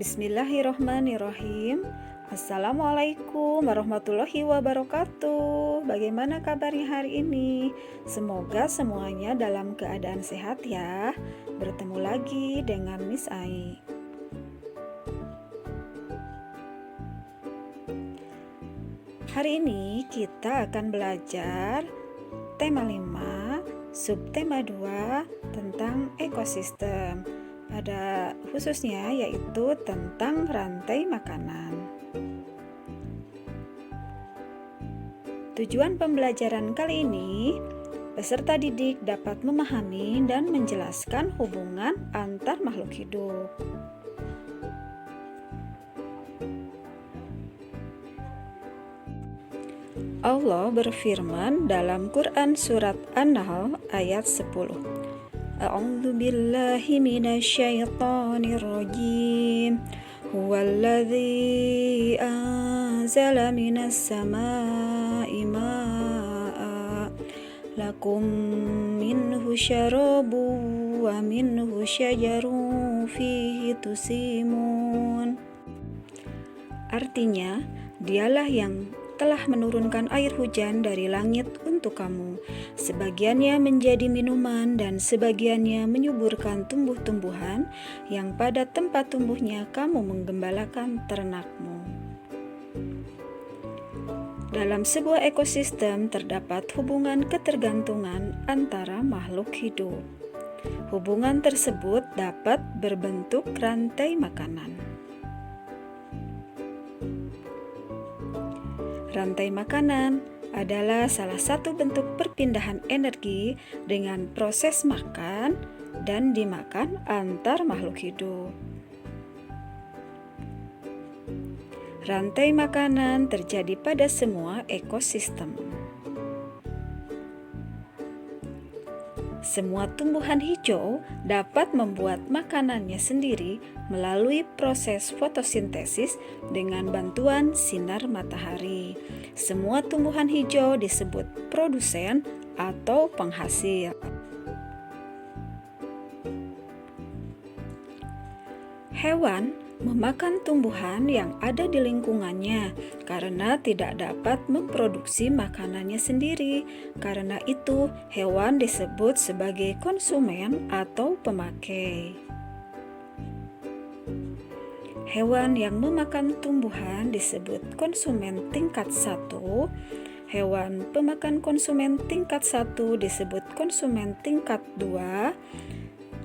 Bismillahirrohmanirrohim. Assalamualaikum warahmatullahi wabarakatuh. Bagaimana kabarnya hari ini? Semoga semuanya dalam keadaan sehat ya. Bertemu lagi dengan Miss Ai. Hari ini kita akan belajar tema 5, subtema 2 tentang ekosistem. Pada khususnya yaitu tentang rantai makanan. Tujuan pembelajaran kali ini, peserta didik dapat memahami dan menjelaskan hubungan antar makhluk hidup. Allah berfirman dalam Quran surat An-Nahl ayat 10. A'udzu billahi minasyaitonir rajim. Huwallazi anzala minas samaa'i maa'a lakum minhu syarabun wa minhu syajarun fihi tusimun. Artinya, dialah yang telah menurunkan air hujan dari langit untuk kamu. Sebagiannya menjadi minuman dan sebagiannya menyuburkan tumbuh-tumbuhan yang pada tempat tumbuhnya kamu menggembalakan ternakmu. Dalam sebuah ekosistem terdapat hubungan ketergantungan antara makhluk hidup. Hubungan tersebut dapat berbentuk rantai makanan. Rantai makanan adalah salah satu bentuk perpindahan energi dengan proses makan dan dimakan antar makhluk hidup. Rantai makanan terjadi pada semua ekosistem. Semua tumbuhan hijau dapat membuat makanannya sendiri melalui proses fotosintesis dengan bantuan sinar matahari. Semua tumbuhan hijau disebut produsen atau penghasil. Hewan memakan tumbuhan yang ada di lingkungannya karena tidak dapat memproduksi makanannya sendiri. Karena itu, hewan disebut sebagai konsumen atau pemakai. Hewan yang memakan tumbuhan disebut konsumen tingkat 1. Hewan pemakan konsumen tingkat 1 disebut konsumen tingkat 2.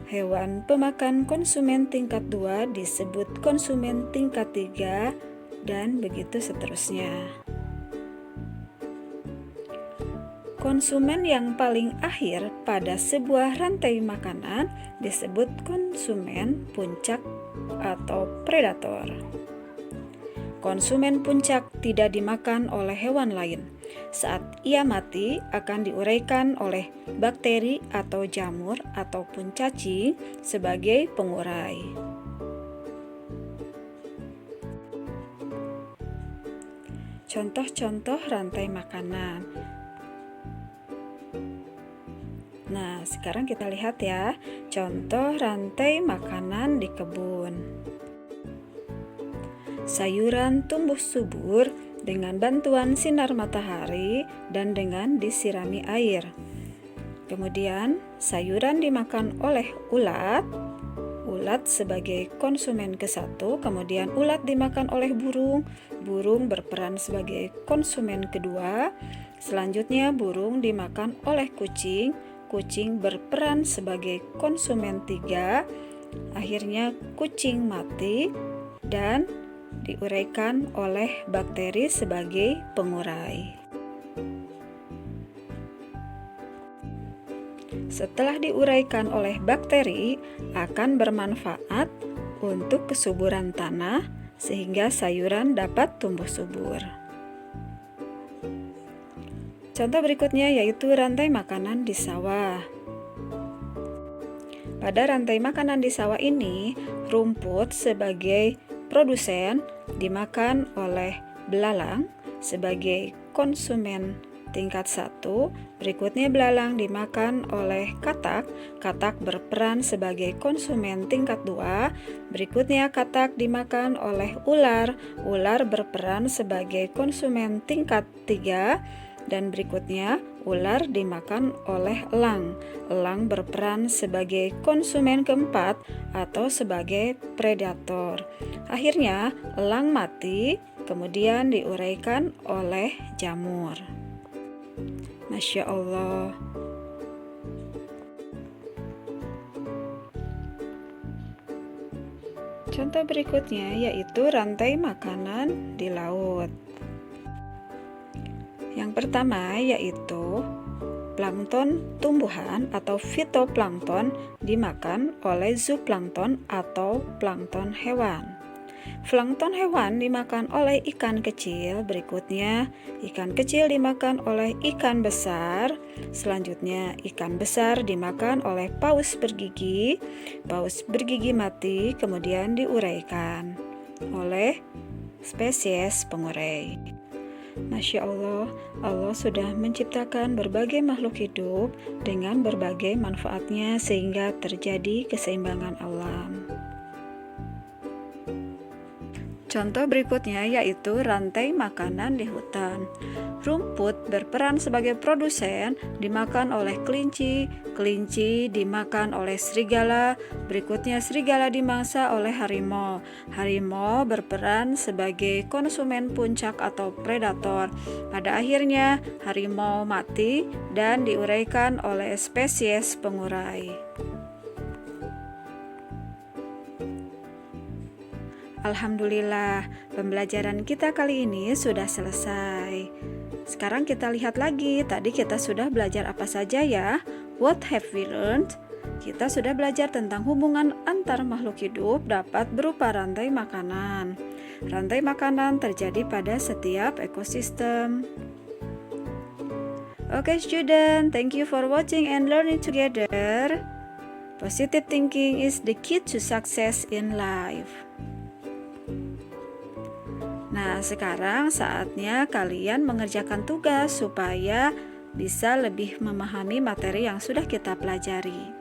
Hewan pemakan konsumen tingkat 2 disebut konsumen tingkat 3, dan begitu seterusnya. Konsumen yang paling akhir pada sebuah rantai makanan disebut konsumen puncak atau predator. Konsumen puncak tidak dimakan oleh hewan lain. Saat ia mati akan diuraikan oleh bakteri atau jamur ataupun cacing sebagai pengurai. Contoh-contoh rantai makanan. Nah, sekarang kita lihat ya, contoh rantai makanan di kebun. Sayuran tumbuh subur dengan bantuan sinar matahari dan dengan disirami air. Kemudian, sayuran dimakan oleh ulat sebagai konsumen ke-1, kemudian ulat dimakan oleh burung berperan sebagai konsumen kedua, selanjutnya burung dimakan oleh kucing berperan sebagai konsumen 3, akhirnya kucing mati dan diuraikan oleh bakteri sebagai pengurai. Setelah diuraikan oleh bakteri, akan bermanfaat untuk kesuburan tanah sehingga sayuran dapat tumbuh subur. Contoh berikutnya yaitu rantai makanan di sawah. Pada rantai makanan di sawah ini, rumput sebagai produsen dimakan oleh belalang sebagai konsumen tingkat 1. Berikutnya belalang dimakan oleh katak. Katak berperan sebagai konsumen tingkat 2. Berikutnya katak dimakan oleh ular. Ular berperan sebagai konsumen tingkat 3. Dan berikutnya ular dimakan oleh elang. Elang berperan sebagai konsumen keempat atau sebagai predator. Akhirnya elang mati, kemudian diuraikan oleh jamur. Masya Allah. Contoh berikutnya yaitu rantai makanan di laut. Yang pertama yaitu plankton tumbuhan atau fitoplankton dimakan oleh zooplankton atau plankton hewan. Plankton hewan dimakan oleh ikan kecil. Berikutnya, ikan kecil dimakan oleh ikan besar. Selanjutnya, ikan besar dimakan oleh paus bergigi. Paus bergigi mati, kemudian diuraikan oleh spesies pengurai. Masya Allah, Allah sudah menciptakan berbagai makhluk hidup dengan berbagai manfaatnya sehingga terjadi keseimbangan alam. Contoh berikutnya yaitu rantai makanan di hutan. Rumput berperan sebagai produsen, dimakan oleh kelinci, kelinci dimakan oleh serigala, berikutnya serigala dimangsa oleh harimau. Harimau berperan sebagai konsumen puncak atau predator. Pada akhirnya harimau mati dan diuraikan oleh spesies pengurai. Alhamdulillah, pembelajaran kita kali ini sudah selesai. Sekarang kita lihat lagi, tadi kita sudah belajar apa saja ya? What have we learned? Kita sudah belajar tentang hubungan antar makhluk hidup dapat berupa rantai makanan. Rantai makanan terjadi pada setiap ekosistem. Okay student, thank you for watching and learning together. Positive thinking is the key to success in life. Nah, sekarang saatnya kalian mengerjakan tugas supaya bisa lebih memahami materi yang sudah kita pelajari.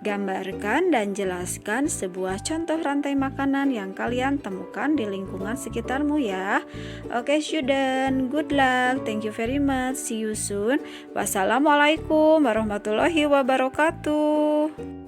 Gambarkan dan jelaskan sebuah contoh rantai makanan yang kalian temukan di lingkungan sekitarmu ya. Oke student, good luck. Thank you very much. See you soon. Wassalamualaikum warahmatullahi wabarakatuh.